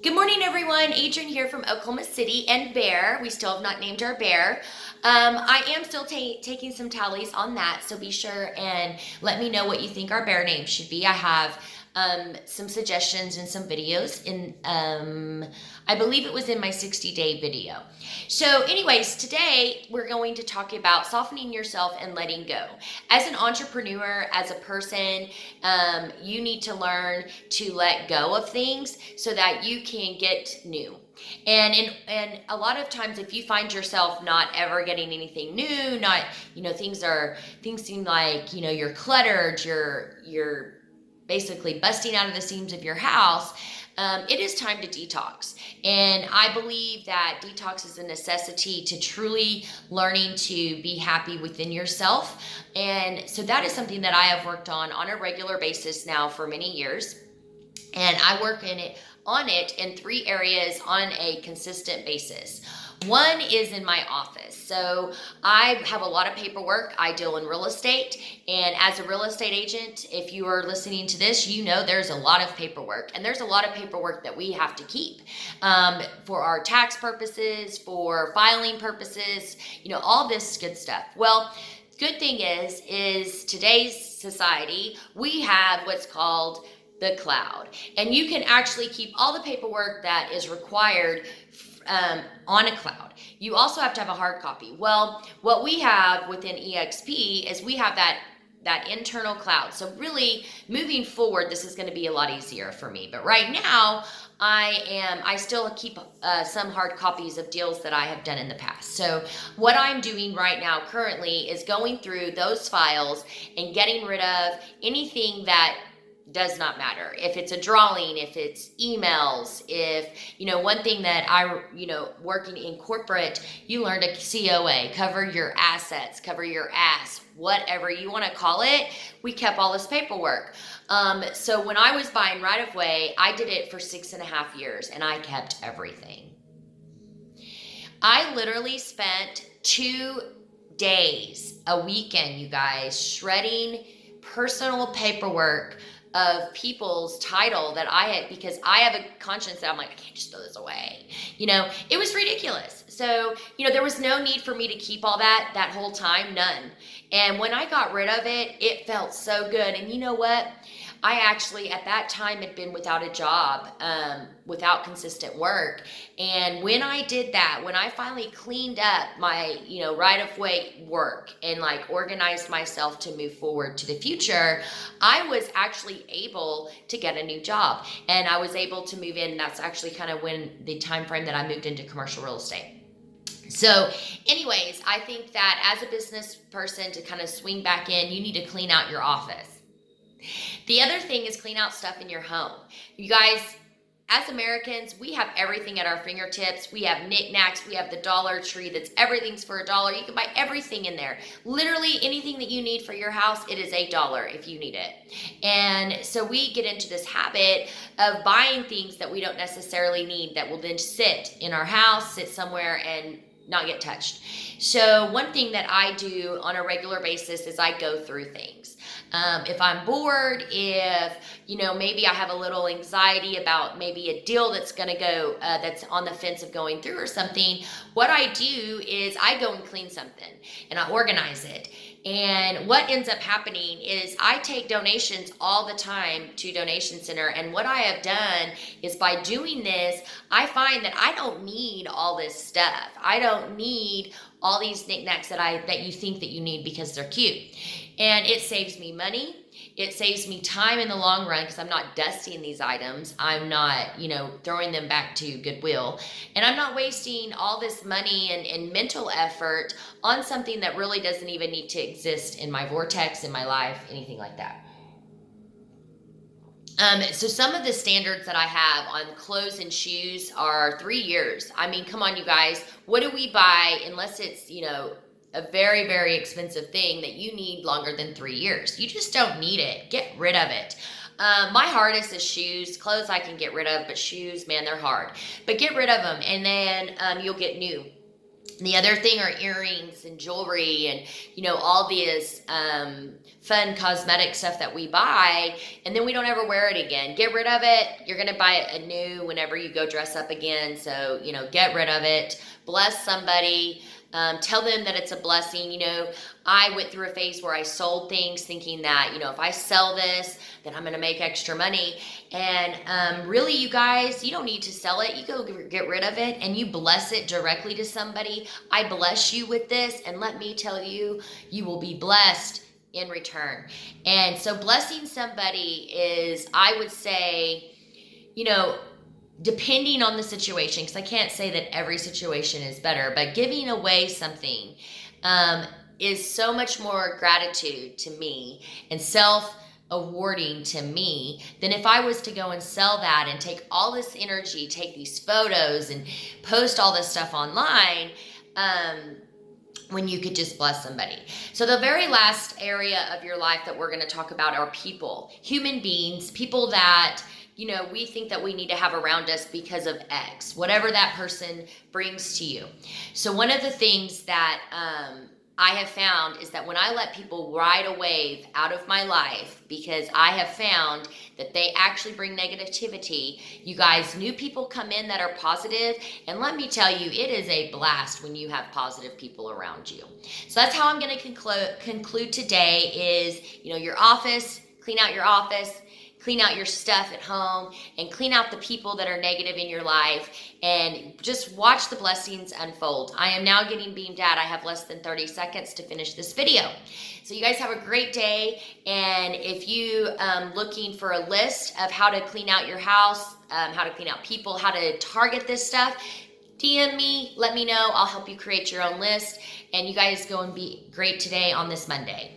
Good morning, everyone. Adrian here from Oklahoma City and Bear. We still have not named our bear. I am still taking some tallies on that, so be sure and let me know what you think our bear name should be. I have some suggestions and some videos in, I believe it was in my 60-day video. So anyways, today we're going to talk about softening yourself and letting go. As an entrepreneur, as a person, you need to learn to let go of things so that you can get new. And a lot of times, if you find yourself not ever getting anything new, not, things seem like, you're cluttered, you're basically busting out of the seams of your house, it is time to detox. And I believe that detox is a necessity to truly learning to be happy within yourself. And so that is something that I have worked on a regular basis now for many years. And I work on it in 3 areas on a consistent basis. One is in my office. So I have a lot of paperwork. I deal in real estate. And as a real estate agent, if you are listening to this, there's a lot of paperwork. And there's a lot of paperwork that we have to keep for our tax purposes, for filing purposes, all this good stuff. Well, good thing is today's society, we have what's called the cloud. And you can actually keep all the paperwork that is required on a cloud. You also have to have a hard copy. Well, what we have within EXP is we have that internal cloud. So really moving forward, this is going to be a lot easier for me. But right now, I still keep some hard copies of deals that I have done in the past. So what I'm doing right now currently is going through those files and getting rid of anything that does not matter. If it's a drawing, if it's emails, if, one thing that working in corporate, you learned a COA, cover your assets, cover your ass, whatever you want to call it. We kept all this paperwork. So when I was buying right of way, I did it for 6.5 years and I kept everything. I literally spent 2 days, a weekend, you guys, shredding personal paperwork of people's title that I had, because I have a conscience that I'm like, I can't just throw this away. It was ridiculous. So, there was no need for me to keep all that whole time, none. And when I got rid of it, it felt so good. And you know what? I actually, at that time, had been without a job, without consistent work. And when I did that, when I finally cleaned up my, right-of-way work and organized myself to move forward to the future, I was actually able to get a new job. And I was able to move in. That's actually kind of when the time frame that I moved into commercial real estate. So anyways, I think that as a business person, to kind of swing back in, you need to clean out your office. The other thing is clean out stuff in your home. You guys, as Americans, we have everything at our fingertips. We have knickknacks. We have the Dollar Tree that's everything's for $1. You can buy everything in there. Literally anything that you need for your house, it is $1 if you need it. And so we get into this habit of buying things that we don't necessarily need that will then sit in our house, sit somewhere and not get touched. So one thing that I do on a regular basis is I go through things. If I'm bored, if, maybe I have a little anxiety about maybe a deal that's going to go, that's on the fence of going through or something, what I do is I go and clean something and I organize it. And what ends up happening is I take donations all the time to Donation Center. And what I have done is by doing this, I find that I don't need all this stuff. I don't need all these knickknacks that you think that you need because they're cute. And it saves me money. It saves me time in the long run because I'm not dusting these items. I'm not, throwing them back to Goodwill. And I'm not wasting all this money and mental effort on something that really doesn't even need to exist in my vortex, in my life, anything like that. So some of the standards that I have on clothes and shoes are 3 years. I mean, come on, you guys. What do we buy unless it's, a very, very expensive thing that you need longer than 3 years? You just don't need it. Get rid of it. My hardest is shoes. Clothes I can get rid of, but shoes, man, they're hard. But get rid of them, and then you'll get new. The other thing are earrings and jewelry and, all these fun cosmetic stuff that we buy, and then we don't ever wear it again. Get rid of it. You're going to buy it anew whenever you go dress up again. So, get rid of it. Bless somebody. Tell them that it's a blessing. I went through a phase where I sold things thinking that, if I sell this, then I'm going to make extra money. And really, you guys, you don't need to sell it. You go get rid of it and you bless it directly to somebody. I bless you with this, and let me tell you, you will be blessed in return. And so blessing somebody is, I would say, depending on the situation, because I can't say that every situation is better, but giving away something is so much more gratitude to me and self-awarding to me than if I was to go and sell that and take all this energy, take these photos and post all this stuff online, when you could just bless somebody. So the very last area of your life that we're going to talk about are people, human beings, people that we think that we need to have around us because of X, whatever that person brings to you. So one of the things that I have found is that when I let people ride a wave out of my life, because I have found that they actually bring negativity, you guys, new people come in that are positive, and let me tell you, it is a blast when you have positive people around you. So that's how I'm going to conclude today is, your office, clean out your office, clean out your stuff at home, and clean out the people that are negative in your life, and just watch the blessings unfold. I am now getting beamed out. I have less than 30 seconds to finish this video. So you guys have a great day, and if you looking for a list of how to clean out your house, how to clean out people, how to target this stuff, DM me, let me know. I'll help you create your own list, and you guys go and be great today on this Monday.